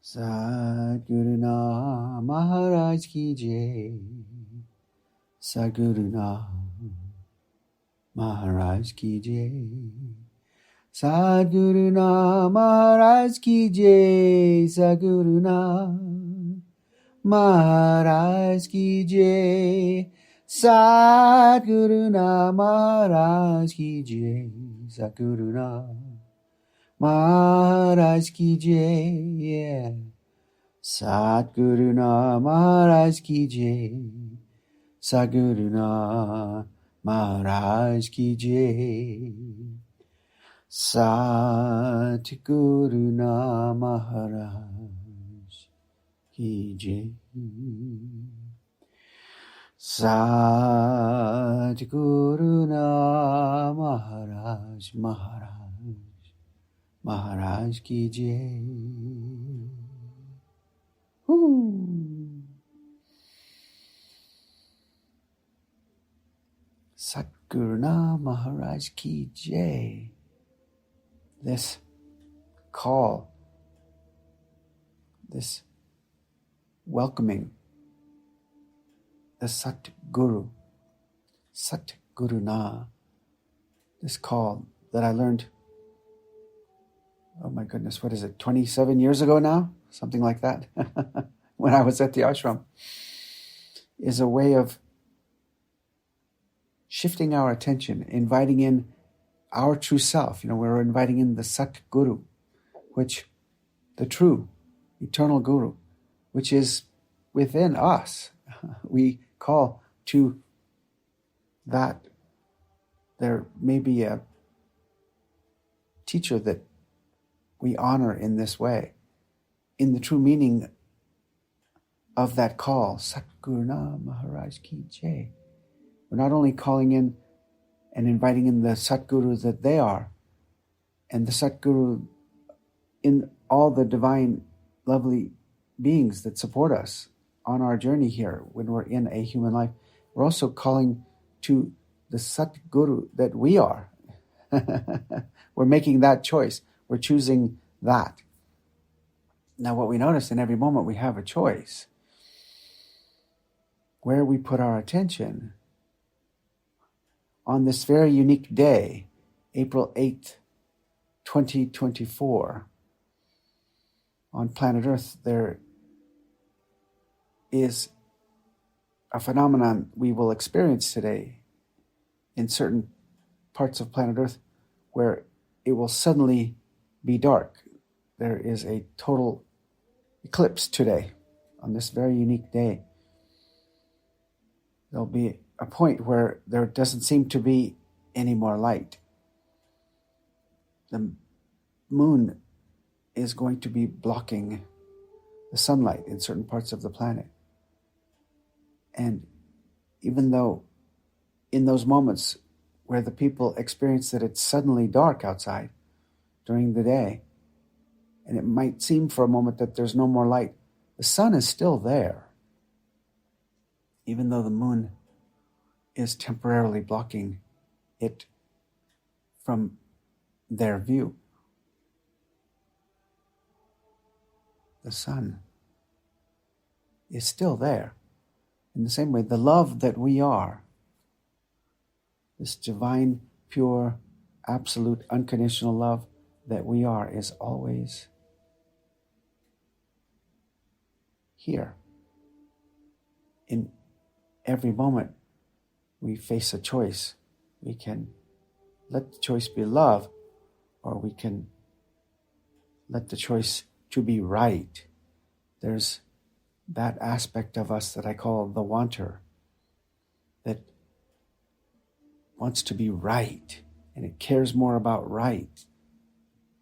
Sadguru Maharaj ki jai. Sadguru Maharaj ki jai. Sadguru Maharaj ki jai. Sadguru Maharaj ki jai. Sadguru Maharaj ki jai. Sadguru Maharaj ki jai. Yeah. Sadguru Maharaj ki jai. Sadguru Maharaj ki jai. Sadguru Maharaj ki jai. Sadguru Maharaj ki jai. Sadguru Maharaj ki jai. This call, this welcoming, the Satguru, this call that I learned, oh my goodness, what is it, 27 years ago now? Something like that, when I was at the ashram, is a way of shifting our attention, inviting in our true self. We're inviting in the Satguru, which, the true, eternal Guru, which is within us. We call to that. There may be a teacher that we honor in this way, in the true meaning of that call, Sadguru Maharaj ki jai. We're not only calling in and inviting in the Satguru that they are, and the Satguru in all the divine, lovely beings that support us on our journey here when we're in a human life. We're also calling to the Satguru that we are. We're making that choice. We're choosing that. Now, what we notice in every moment, we have a choice. Where we put our attention on this very unique day, April 8th, 2024, on planet Earth, there is a phenomenon we will experience today in certain parts of planet Earth where it will suddenly be dark. There is a total eclipse today, on this very unique day. There'll be a point where there doesn't seem to be any more light. The moon is going to be blocking the sunlight in certain parts of the planet. And even though in those moments where the people experience that it's suddenly dark outside during the day, and it might seem for a moment that there's no more light, the sun is still there, even though the moon is temporarily blocking it from their view. The sun is still there. In the same way, the love that we are, this divine, pure, absolute, unconditional love that we are, is always here. In every moment, we face a choice. We can let the choice be love, or we can let the choice to be right. There's that aspect of us that I call the wanter, that wants to be right, and it cares more about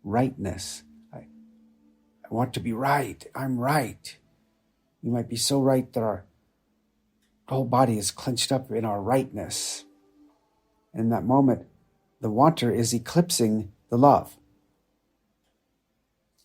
rightness. I want to be right. I'm right. We might be so right that our whole body is clenched up in our rightness. In that moment, the wanter is eclipsing the love.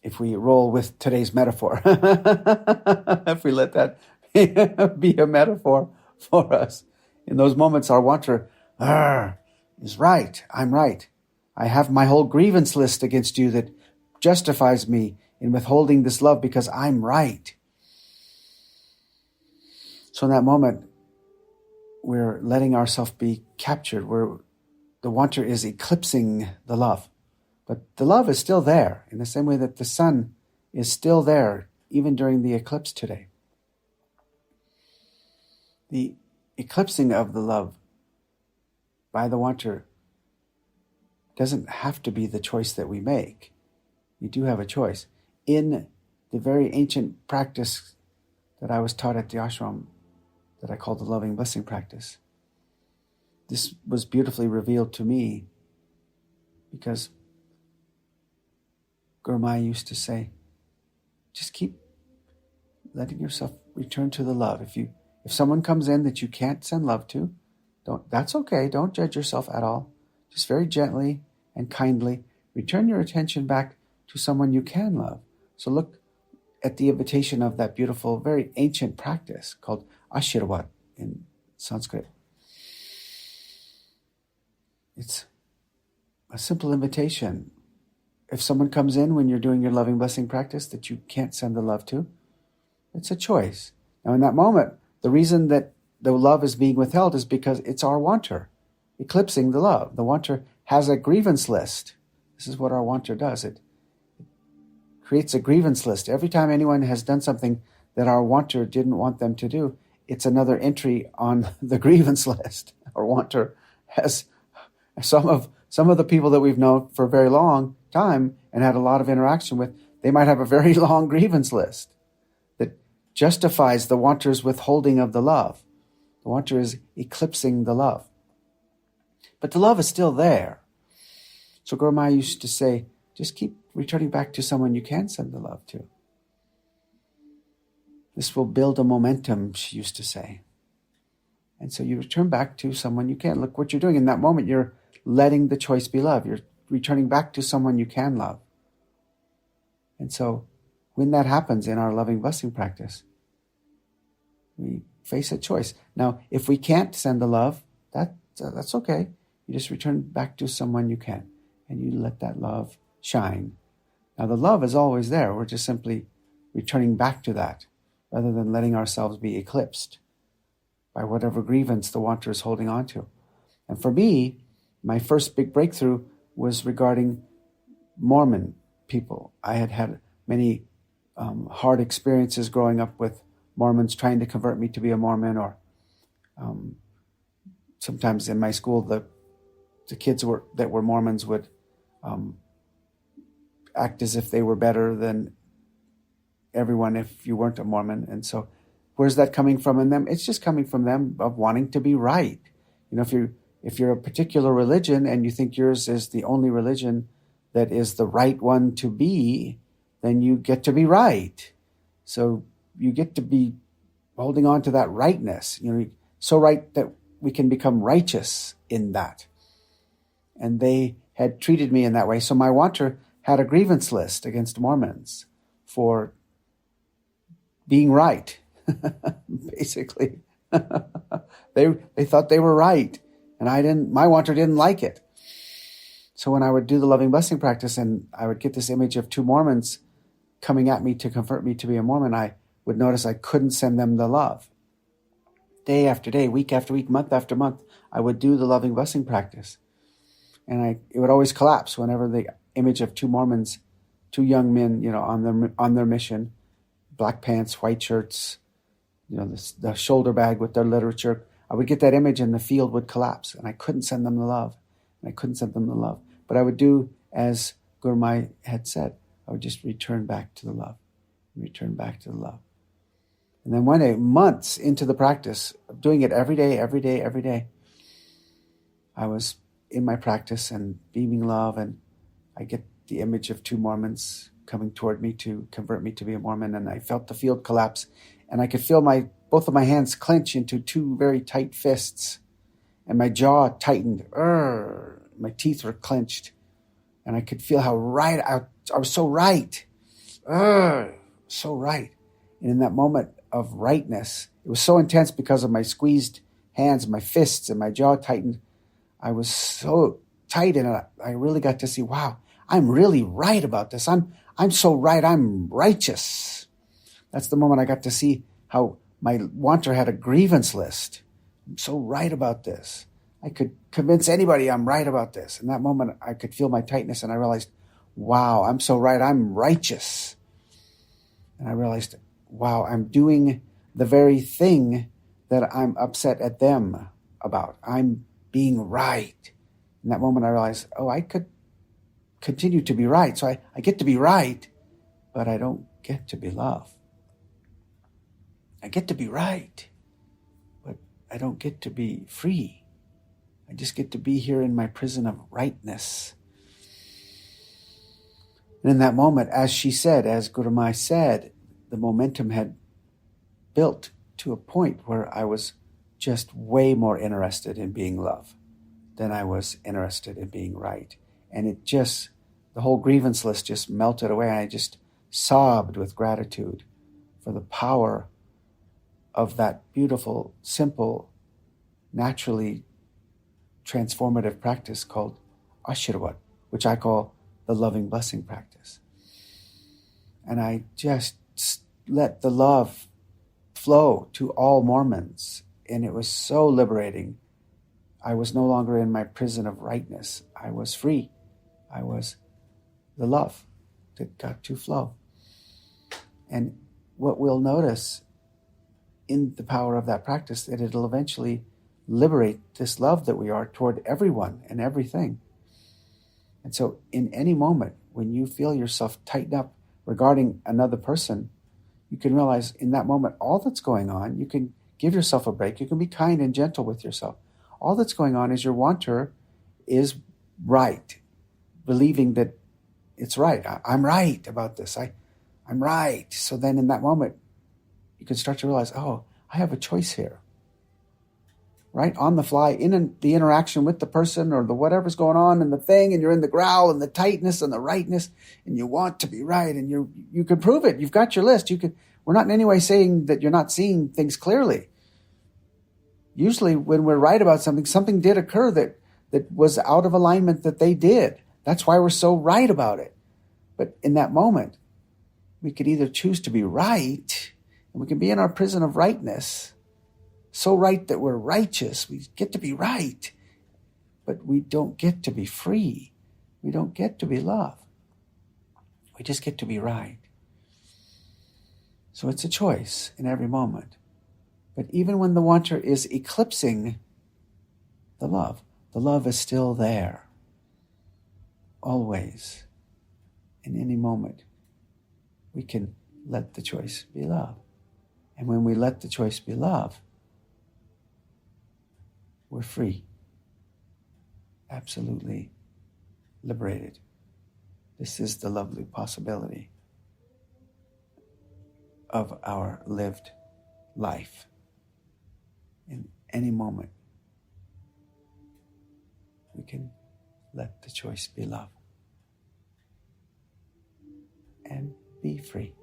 If we roll with today's metaphor, if we let that be a metaphor for us, in those moments our wanter is right. I'm right. I have my whole grievance list against you that justifies me in withholding this love because I'm right. So in that moment, we're letting ourselves be captured, where the wanter is eclipsing the love. But the love is still there, in the same way that the sun is still there, even during the eclipse today. The eclipsing of the love by the wanter doesn't have to be the choice that we make. You do have a choice. In the very ancient practice that I was taught at the ashram, that I call the loving blessing practice, this was beautifully revealed to me because Guru Mai used to say, just keep letting yourself return to the love. If someone comes in that you can't send love to, that's okay. Don't judge yourself at all. Just very gently and kindly return your attention back to someone you can love. So look at the invitation of that beautiful, very ancient practice called Ashirwad in Sanskrit. It's a simple invitation. If someone comes in when you're doing your loving blessing practice that you can't send the love to, it's a choice. Now in that moment, the reason that the love is being withheld is because it's our wanter eclipsing the love. The wanter has a grievance list. This is what our wanter does. It creates a grievance list. Every time anyone has done something that our wanter didn't want them to do, it's another entry on the grievance list. Our wanter has some of the people that we've known for a very long time and had a lot of interaction with, they might have a very long grievance list that justifies the wanter's withholding of the love. The wanter is eclipsing the love. But the love is still there. So Guru Mai used to say, just keep returning back to someone you can send the love to. This will build a momentum, she used to say. And so you return back to someone you can. Look what you're doing. In that moment, you're letting the choice be love. You're returning back to someone you can love. And so when that happens in our loving blessing practice, we face a choice. Now, if we can't send the love, that's okay. You just return back to someone you can, and you let that love shine. Now, the love is always there. We're just simply returning back to that, rather than letting ourselves be eclipsed by whatever grievance the wanter is holding on to. And for me, my first big breakthrough was regarding Mormon people. I had had many hard experiences growing up with Mormons trying to convert me to be a Mormon, or sometimes in my school, the kids that were Mormons would act as if they were better than everyone if you weren't a Mormon. And so where's that coming from in them? It's just coming from them of wanting to be right. You know, if you're a particular religion and you think yours is the only religion that is the right one to be, then you get to be right. So you get to be holding on to that rightness, you know, so right that we can become righteous in that. And they had treated me in that way. So my wanter had a grievance list against Mormons for being right, basically. They thought they were right, and my wanter didn't like it. So when I would do the loving blessing practice and I would get this image of two Mormons coming at me to convert me to be a Mormon, I would notice I couldn't send them the love. Day after day, week after week, month after month, I would do the loving blessing practice. And it would always collapse whenever the image of two Mormons, two young men, you know, on their mission, black pants, white shirts, you know, the shoulder bag with their literature. I would get that image and the field would collapse, and I couldn't send them the love. But I would do as Guru Mai had said. I would just return back to the love. And then one day, months into the practice of doing it every day, I was in my practice and beaming love, and I get the image of two Mormons coming toward me to convert me to be a Mormon, and I felt the field collapse, and I could feel both of my hands clench into two very tight fists, and my jaw tightened. My teeth were clenched, and I could feel how right I was so right. So right. And in that moment of rightness, it was so intense because of my squeezed hands, my fists, and my jaw tightened. I was so tight, and I really got to see, wow, I'm really right about this. I'm I'm so right, I'm righteous. That's the moment I got to see how my wanter had a grievance list. I'm so right about this. I could convince anybody I'm right about this. In that moment, I could feel my tightness, and I realized, wow, I'm so right, I'm righteous. And I realized, wow, I'm doing the very thing that I'm upset at them about. I'm being right. In that moment, I realized, oh, I could continue to be right. So I get to be right, but I don't get to be love. I get to be right, but I don't get to be free. I just get to be here in my prison of rightness. And in that moment, as she said, as Guru Mai said, the momentum had built to a point where I was just way more interested in being love than I was interested in being right. And the whole grievance list just melted away. I just sobbed with gratitude for the power of that beautiful, simple, naturally transformative practice called Ashirwad, which I call the loving blessing practice. And I just let the love flow to all Mormons, and it was so liberating. I was no longer in my prison of rightness. I was free. I was the love that got to flow. And what we'll notice in the power of that practice, that it'll eventually liberate this love that we are toward everyone and everything. And so in any moment, when you feel yourself tighten up regarding another person, you can realize in that moment, all that's going on, you can give yourself a break. You can be kind and gentle with yourself. All that's going on is your wanter is right, believing that it's right. I'm right about this. I'm right. So then in that moment, you can start to realize, oh, I have a choice here. Right? On the fly, in the interaction with the person or the whatever's going on in the thing, and you're in the growl and the tightness and the rightness, and you want to be right, and you can prove it. You've got your list. We're not in any way saying that you're not seeing things clearly. Usually when we're right about something did occur that was out of alignment that they did. That's why we're so right about it. But in that moment, we could either choose to be right, and we can be in our prison of rightness, so right that we're righteous. We get to be right, but we don't get to be free. We don't get to be love. We just get to be right. So it's a choice in every moment. But even when the wanter is eclipsing the love is still there. Always. In any moment, we can let the choice be love. And when we let the choice be love, we're free. Absolutely liberated. This is the lovely possibility of our lived life. In any moment, we can let the choice be love and be free.